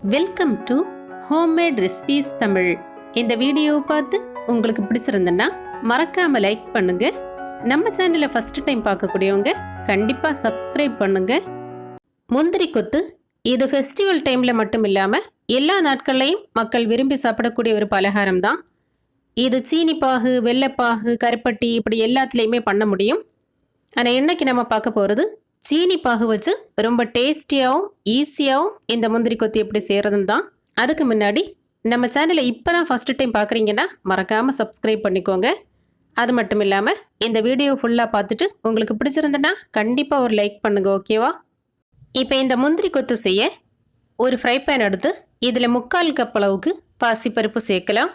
Welcome to homemade recipes Tamil. இந்த வீடியோவை பார்த்து உங்களுக்கு பிடிச்சிருந்ததுன்னா மறக்காம லைக் பண்ணுங்க. நம்ம சேனலை ஃபர்ஸ்ட் டைம் பார்க்கக்கூடியவங்க கண்டிப்பாக சப்ஸ்கிரைப் பண்ணுங்க. முந்திரி கொத்து இது ஃபெஸ்டிவல் டைமில் மட்டும் இல்லாமல் எல்லா நாட்கள்லையும் மக்கள் விரும்பி சாப்பிடக்கூடிய ஒரு பலகாரம் தான். இது சீனிப்பாகு, வெள்ளைப்பாகு, கருப்பட்டி இப்படி எல்லாத்துலேயுமே பண்ண முடியும். ஆனால் இன்னைக்கு நம்ம பார்க்க போகிறது சீனி பாகு வச்சு ரொம்ப டேஸ்டியாகவும் ஈஸியாகவும் இந்த முந்திரி கொத்து எப்படி செய்கிறதுன்னு தான். அதுக்கு முன்னாடி நம்ம சேனலை இப்போ தான் ஃபஸ்ட்டு டைம் பார்க்குறீங்கன்னா மறக்காமல் சப்ஸ்கிரைப் பண்ணிக்கோங்க. அது மட்டும் இல்லாமல் இந்த வீடியோ ஃபுல்லாக பார்த்துட்டு உங்களுக்கு பிடிச்சிருந்தனா கண்டிப்பாக ஒரு லைக் பண்ணுங்கள், ஓகேவா? இப்போ இந்த முந்திரி கொத்து செய்ய ஒரு ஃப்ரை பேன் எடுத்து இதில் 3/4 கப் அளவுக்கு பாசிப்பருப்பு சேர்க்கலாம்.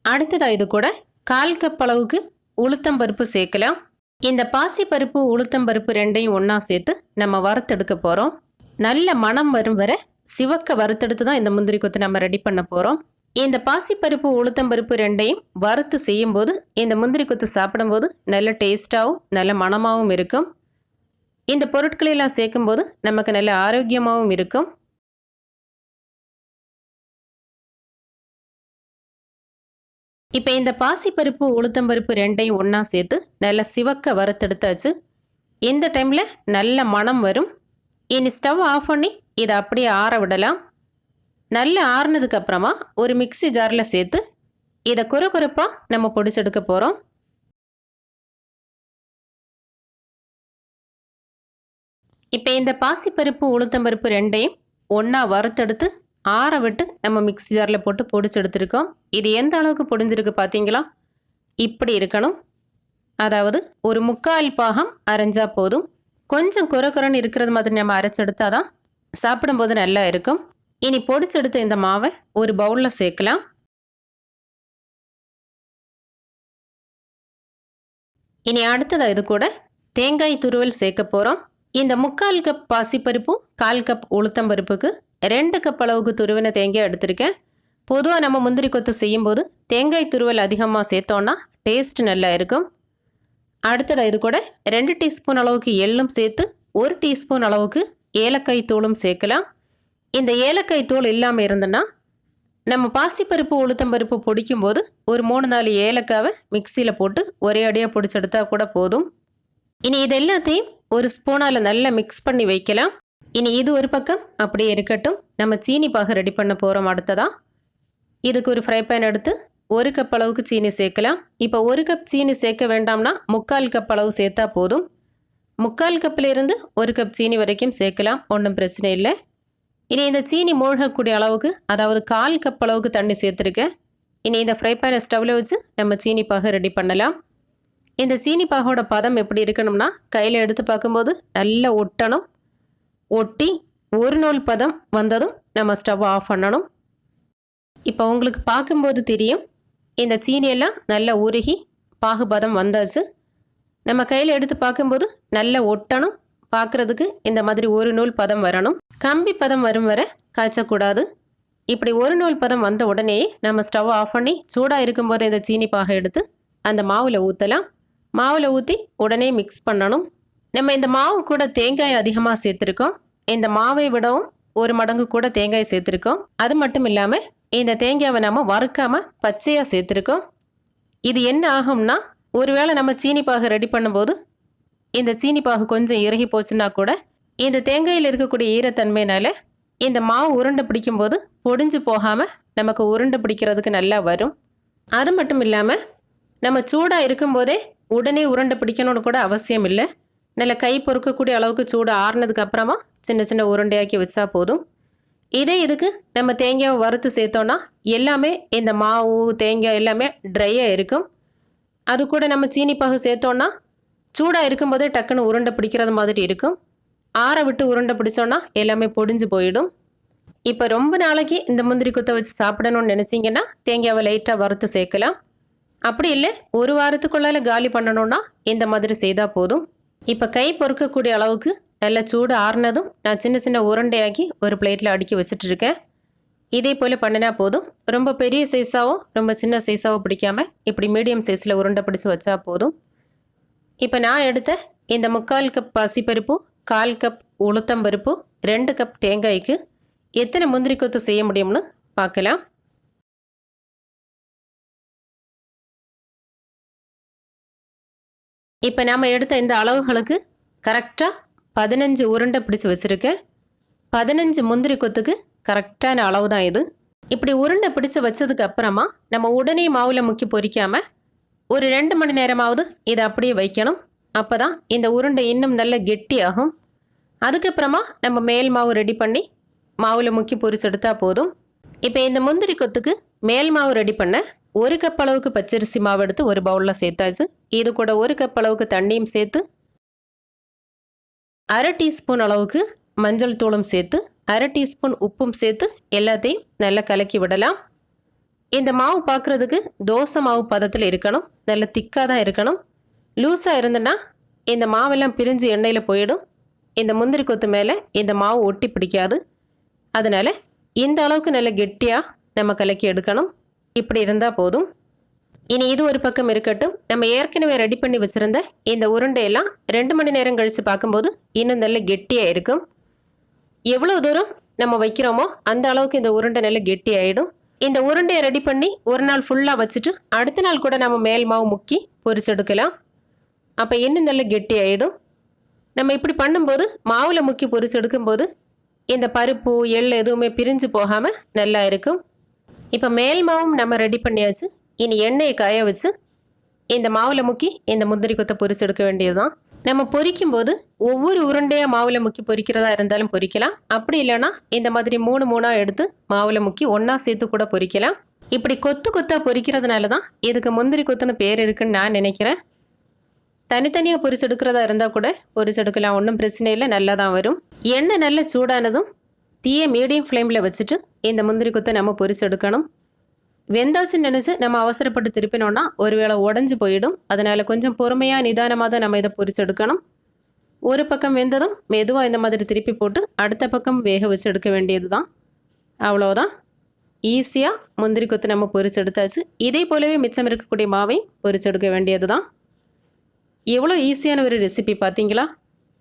அடுத்ததாக இது கூட 1/4 கப் அளவுக்கு உளுத்தம்பருப்பு சேர்க்கலாம். இந்த பாசிப்பருப்பு உளுத்தம்பருப்பு ரெண்டையும் ஒன்றா சேர்த்து நம்ம வறுத்தெடுக்க போகிறோம். நல்ல மணம் வரும் வரை சிவக்க வறுத்தெடுத்து தான் இந்த முந்திரி கொத்து நம்ம ரெடி பண்ண போகிறோம். இந்த பாசிப்பருப்பு உளுத்தம்பருப்பு ரெண்டையும் வறுத்து செய்யும்போது இந்த முந்திரி கொத்து சாப்பிடும்போது நல்ல டேஸ்ட்டாகவும் நல்ல மணமாகவும் இருக்கும். இந்த பொருட்களெல்லாம் சேர்க்கும்போது நமக்கு நல்ல ஆரோக்கியமாகவும் இருக்கும். இப்போ இந்த பாசிப்பருப்பு உளுத்தம்பருப்பு ரெண்டையும் ஒன்றா சேர்த்து நல்லா சிவக்க வறுத்தெடுத்தாச்சு. இந்த டைமில் நல்ல மணம் வரும். இனி ஸ்டவ் ஆஃப் பண்ணி இதை அப்படியே ஆற விடலாம். நல்லா ஆறுனதுக்கு அப்புறமா ஒரு மிக்ஸி ஜாரில் சேர்த்து இதை குறைப்பாக நம்ம பொடிச்செடுக்க போகிறோம். இப்போ இந்த பாசிப்பருப்பு உளுத்தம்பருப்பு ரெண்டையும் ஒன்றா வறுத்தெடுத்து ஆற விட்டு நம்ம மிக்ஸி ஜாரில் போட்டு பொடிச்செடுத்துருக்கோம். இது எந்த அளவுக்கு பொடிஞ்சிருக்கு பார்த்தீங்களா? இப்படி இருக்கணும். அதாவது ஒரு 3/4 பாகம் அரைஞ்சா போதும். கொஞ்சம் குறைன்னு இருக்கிறது மாதிரி நம்ம அரைச்செடுத்தா தான் சாப்பிடும்போது நல்லா இருக்கும். இனி பொடிச்செடுத்த இந்த மாவை ஒரு பவுலில் சேர்க்கலாம். இனி அடுத்ததாக இது கூட தேங்காய் துருவல் சேர்க்க போகிறோம். இந்த 3/4 கப் பாசிப்பருப்பும் 1/4 கப் உளுத்தம்பருப்புக்கு 2 கப் அளவுக்கு துருவின தேங்காய் எடுத்திருக்கேன். பொதுவாக நம்ம முந்திரி கொத்து செய்யும்போது தேங்காய் துருவல் அதிகமாக சேர்த்தோன்னா டேஸ்ட் நல்லா இருக்கும். அடுத்ததாக இது கூட 2 டீஸ்பூன் அளவுக்கு எள்ளும் சேர்த்து 1 டீஸ்பூன் அளவுக்கு ஏலக்காய் தூளும் சேர்க்கலாம். இந்த ஏலக்காய் தூள் இல்லாமல் இருந்ததுன்னா நம்ம பாசிப்பருப்பு உளுத்தம்பருப்பு பொடிக்கும்போது ஒரு 3-4 ஏலக்காவை மிக்சியில் போட்டு ஒரே அடியாக பொடிச்செடுத்தா கூட போதும். இனி இது எல்லாத்தையும் ஒரு ஸ்பூனால் நல்லா மிக்ஸ் பண்ணி வைக்கலாம். இனி இது ஒரு பக்கம் அப்படியே இருக்கட்டும். நம்ம சீனி பாகு ரெடி பண்ண போகிறோம். அடுத்ததான் இதுக்கு ஒரு ஃப்ரை பேன் எடுத்து 1 கப் அளவுக்கு சீனி சேர்க்கலாம். இப்போ 1 கப் சீனி சேர்க்க வேண்டாம்னா 3/4 கப் அளவு சேர்த்தா போதும். 3/4 கப்பிலிருந்து 1 கப் சீனி வரைக்கும் சேர்க்கலாம், ஒன்றும் பிரச்சனை இல்லை. இனி இந்த சீனி மூழ்கக்கூடிய அளவுக்கு, அதாவது 1/4 கப் அளவுக்கு தண்ணி சேர்த்துருக்கேன். இனி இந்த ஃப்ரை பேனை ஸ்டவ்வில் வச்சு நம்ம சீனி பாகு ரெடி பண்ணலாம். இந்த சீனி பாகோட பதம் எப்படி இருக்கணும்னா கையில் எடுத்து பார்க்கும்போது நல்லா ஒட்டணும். ஒட்டி ஒரு நூல் பதம் வந்ததும் நம்ம ஸ்டவ் ஆஃப் பண்ணணும். இப்போ உங்களுக்கு பார்க்கும்போது தெரியும் இந்த சீனியெல்லாம் நல்லா உருகி பாகுபதம் வந்தாச்சு. நம்ம கையில் எடுத்து பார்க்கும்போது நல்லா ஒட்டணும். பார்க்குறதுக்கு இந்த மாதிரி ஒரு நூல் பதம் வரணும். கம்பி பதம் வரும் வரை காய்ச்சக்கூடாது. இப்படி ஒரு நூல் பதம் வந்த உடனே நம்ம ஸ்டவ் ஆஃப் பண்ணி சூடாக இருக்கும்போது இந்த சீனி பாகை எடுத்து அந்த மாவில் ஊற்றலாம். மாவில் ஊற்றி உடனே மிக்ஸ் பண்ணணும். நம்ம இந்த மாவு கூட தேங்காய் அதிகமாக சேர்த்துருக்கோம். இந்த மாவை விடவும் 1 மடங்கு கூட தேங்காய் சேர்த்துருக்கோம். அது மட்டும் இல்லாமல் இந்த தேங்காயை நம்ம வறுக்காமல் பச்சையாக சேர்த்துருக்கோம். இது என்ன ஆகும்னா, ஒருவேளை நம்ம சீனி பாகு ரெடி பண்ணும்போது இந்த சீனி பாகு கொஞ்சம் இறுகி போச்சுன்னா கூட இந்த தேங்காயில் இருக்கக்கூடிய ஈரத்தன்மையினால இந்த மாவு உருண்டை பிடிக்கும்போது பொடிஞ்சு போகாமல் நமக்கு உருண்டை பிடிக்கிறதுக்கு நல்லா வரும். அது மட்டும் இல்லாமல் நம்ம சூடாக இருக்கும்போதே உடனே உருண்டை பிடிக்கணும்னு கூட அவசியம் இல்லை. நல்ல கை பொறுக்கக்கூடிய அளவுக்கு சூடு ஆறுனதுக்கு அப்புறமா சின்ன சின்ன உருண்டையாக்கி வச்சா போதும். இதே இதுக்கு நம்ம தேங்காயை வறுத்து சேர்த்தோன்னா எல்லாமே இந்த மாவு தேங்காய் எல்லாமே ட்ரையாக இருக்கும். அது கூட நம்ம சீனி பாகு சேர்த்தோன்னா சூடாக இருக்கும்போதே டக்குன்னு உருண்டை பிடிக்கிறது மாதிரி இருக்கும். ஆற விட்டு உருண்டை பிடிச்சோன்னா எல்லாமே பொடிஞ்சு போயிடும். இப்போ ரொம்ப நாளைக்கு இந்த முந்திரி கொத்தை வச்சு சாப்பிடணும்னு நினச்சிங்கன்னா தேங்காவை லைட்டாக வறுத்து சேர்க்கலாம். அப்படி இல்லை ஒரு வாரத்துக்குள்ளால காலி பண்ணணும்னா இந்த மாதிரி செய்தால் போதும். இப்போ கை பொறுக்கக்கூடிய அளவுக்கு நல்லா சூடு ஆறுனதும் நான் சின்ன சின்ன உருண்டையாக்கி ஒரு பிளேட்டில் அடுக்கி வச்சுட்டு இருக்கேன். இதே போல் பண்ணினா போதும். ரொம்ப பெரிய சைஸாகவும் ரொம்ப சின்ன சைஸாகவும் பிடிக்காமல் இப்படி மீடியம் சைஸில் உருண்டை பிடிச்சி வச்சா போதும். இப்போ நான் எடுத்த இந்த 3/4 கப் பாசிப்பருப்பு, 1/4 கப் உளுத்தம்பருப்பு, 2 கப் தேங்காய்க்கு எத்தனை முந்திரி கொத்து செய்ய முடியும்னு பார்க்கலாம். இப்போ நாம் எடுத்த இந்த அளவுகளுக்கு கரெக்டாக 15 உருண்டை பிடிச்சி வச்சுருக்கேன். 15 முந்திரி கொத்துக்கு கரெக்டான அளவு தான் இது. இப்படி உருண்டை பிடிச்சி வச்சதுக்கு அப்புறமா நம்ம உடனே மாவில் முக்கி பொரிக்காமல் ஒரு 2 மணி நேரமாவது இதை அப்படியே வைக்கணும். அப்போ தான் இந்த உருண்டை இன்னும் நல்ல கெட்டியாகும். அதுக்கப்புறமா நம்ம மேல் மாவு ரெடி பண்ணி மாவில் முக்கி பொரிச்செடுத்தா போதும். இப்போ இந்த முந்திரி கொத்துக்கு மேல் மாவு ரெடி பண்ண 1 கப் அளவுக்கு பச்சரிசி மாவு எடுத்து ஒரு பவுலில் சேர்த்தாச்சு. இது கூட 1 கப் அளவுக்கு தண்ணியும் சேர்த்து, 1/2 டீஸ்பூன் அளவுக்கு மஞ்சள் தூளும் சேர்த்து, 1/2 டீஸ்பூன் உப்பும் சேர்த்து எல்லாத்தையும் நல்லா கலக்கி விடலாம். இந்த மாவு பார்க்குறதுக்கு தோசை மாவு பதத்தில் இருக்கணும். நல்ல திக்காக தான் இருக்கணும். லூஸாக இருந்ததுன்னா இந்த மாவெல்லாம் பிரிஞ்சு எண்ணெயில் போயிடும். இந்த முந்திரி கொத்து மேலே இந்த மாவு ஒட்டி பிடிக்காது. அதனால் இந்த அளவுக்கு நல்ல கெட்டியாக நம்ம கலக்கி எடுக்கணும். இப்படி இருந்தால் போதும். இனி இது ஒரு பக்கம் இருக்கட்டும். நம்ம ஏற்கனவே ரெடி பண்ணி வச்சுருந்த இந்த உருண்டையெல்லாம் 2 மணி நேரம் கழித்து பார்க்கும்போது இன்னும் நல்ல கெட்டியாக இருக்கும். எவ்வளோ தூரம் நம்ம வைக்கிறோமோ அந்த அளவுக்கு இந்த உருண்டை நல்ல கெட்டியாயிடும். இந்த உருண்டையை ரெடி பண்ணி ஒரு நாள் ஃபுல்லாக வச்சுட்டு அடுத்த நாள் கூட நம்ம மேல் மாவு முக்கி பொரிச்செடுக்கலாம். அப்போ இன்னும் நல்ல கெட்டியாயிடும். நம்ம இப்படி பண்ணும்போது மாவில் முக்கி பொரிச்செடுக்கும்போது இந்த பருப்பு எள் எதுவுமே பிரிஞ்சு போகாமல் நல்லா இருக்கும். இப்போ மேல் மாவும் நம்ம ரெடி பண்ணியாச்சு. இனி எண்ணெயை காய வச்சு இந்த மாவில் முக்கி இந்த முந்திரி கொத்தை பொரிச்செடுக்க வேண்டியது தான். நம்ம பொரிக்கும்போது ஒவ்வொரு உருண்டையாக மாவில் முக்கி பொரிக்கிறதா இருந்தாலும் பொரிக்கலாம். அப்படி இல்லைன்னா இந்த மாதிரி 3 எடுத்து மாவில் முக்கி ஒன்றா சேர்த்து கூட பொரிக்கலாம். இப்படி கொத்து கொத்தாக பொரிக்கிறதுனால தான் இதுக்கு முந்திரி கொத்துன்னு பேர் இருக்குன்னு நான் நினைக்கிறேன். தனித்தனியாக பொரிச்செடுக்கிறதா இருந்தால் கூட பொரிச்செடுக்கலாம், ஒன்றும் பிரச்சனை இல்லை, நல்லா தான் வரும். எண்ணெய் நல்லா சூடானதும் தீயை மீடியம் ஃப்ளேமில் வச்சுட்டு இந்த முந்திரி கொத்தை நம்ம பொரிச்செடுக்கணும். வெந்தாச்சுன்னு நினச்சி நம்ம அவசரப்பட்டு திருப்பினோன்னா ஒருவேளை உடஞ்சி போயிடும். அதனால் கொஞ்சம் பொறுமையாக நிதானமாக தான் நம்ம இதை பொரிச்செடுக்கணும். ஒரு பக்கம் வெந்ததும் மெதுவாக இந்த மாதிரி திருப்பி போட்டு அடுத்த பக்கம் வேக வச்சு எடுக்க வேண்டியது தான். அவ்வளோதான். ஈஸியாக முந்திரி கொத்து நம்ம பொரிச்செடுத்தாச்சு. இதே போலவே மிச்சம் இருக்கக்கூடிய மாவையும் பொரிச்செடுக்க வேண்டியது தான். எவ்வளோ ஈஸியான ஒரு ரெசிபி பார்த்தீங்களா?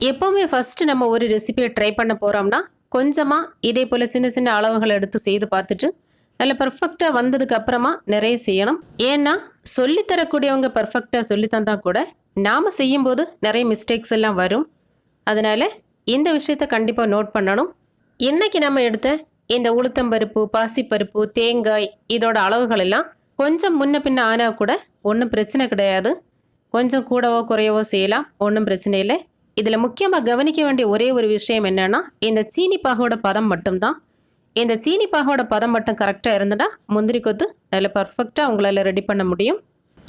எப்போவுமே ஃபஸ்ட்டு நம்ம ஒரு ரெசிபியை ட்ரை பண்ண போகிறோம்னா கொஞ்சமாக இதே போல் சின்ன சின்ன அளவுகளை எடுத்து செய்து பார்த்துட்டு நல்ல பர்ஃபெக்டாக வந்ததுக்கு அப்புறமா நிறைய செய்யணும். ஏன்னா சொல்லித்தரக்கூடியவங்க பர்ஃபெக்டாக சொல்லித்தந்தா கூட நாம் செய்யும்போது நிறைய மிஸ்டேக்ஸ் எல்லாம் வரும். அதனால் இந்த விஷயத்தை கண்டிப்பாக நோட் பண்ணணும். இன்றைக்கி நம்ம எடுத்த இந்த உளுத்தம்பருப்பு, பாசிப்பருப்பு, தேங்காய் இதோட அளவுகள் எல்லாம் கொஞ்சம் முன்ன பின்ன ஆனால் கூட ஒன்றும் பிரச்சனை கிடையாது. கொஞ்சம் கூடவோ குறையவோ செய்யலாம், ஒன்றும் பிரச்சனை இல்லை. இதில் முக்கியமாக கவனிக்க வேண்டிய ஒரே ஒரு விஷயம் என்னென்னா இந்த சீனி பாகோட பதம் மட்டும்தான். இந்த சீனி பாகோட பதம் மட்டும் கரெக்டாக இருந்ததுன்னா முந்திரி கொத்து நல்ல பர்ஃபெக்டாக உங்களால் ரெடி பண்ண முடியும்.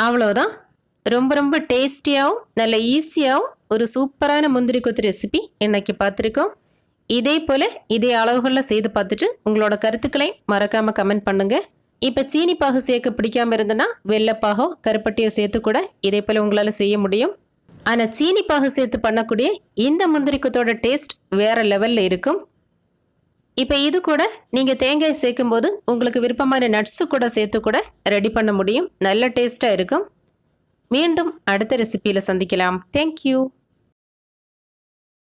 அவ்வளோதான். ரொம்ப ரொம்ப டேஸ்டியாகவும் நல்ல ஈஸியாகவும் ஒரு சூப்பரான முந்திரி கொத்து ரெசிபி இன்னைக்கு பார்த்துருக்கோம். இதே போல் இதே அளவுகளில் செய்து பார்த்துட்டு உங்களோட கருத்துக்களை மறக்காமல் கமெண்ட் பண்ணுங்கள். இப்போ சீனி பாகு சேர்க்க பிடிக்காமல் இருந்ததுன்னா வெள்ளைப்பாகோ கருப்பட்டியோ சேர்த்து கூட இதே போல் உங்களால் செய்ய முடியும். ஆனால் சீனி பாகு சேர்த்து பண்ணக்கூடிய இந்த முந்திரி கொத்தோட டேஸ்ட் வேறு லெவலில் இருக்கும். இப்போ இது கூட நீங்கள் தேங்காய் சேர்க்கும்போது உங்களுக்கு விருப்பமான நட்ஸு கூட சேர்த்து கூட ரெடி பண்ண முடியும். நல்ல டேஸ்ட்டாக இருக்கும். மீண்டும் அடுத்த ரெசிபியில் சந்திக்கலாம். தேங்க்யூ.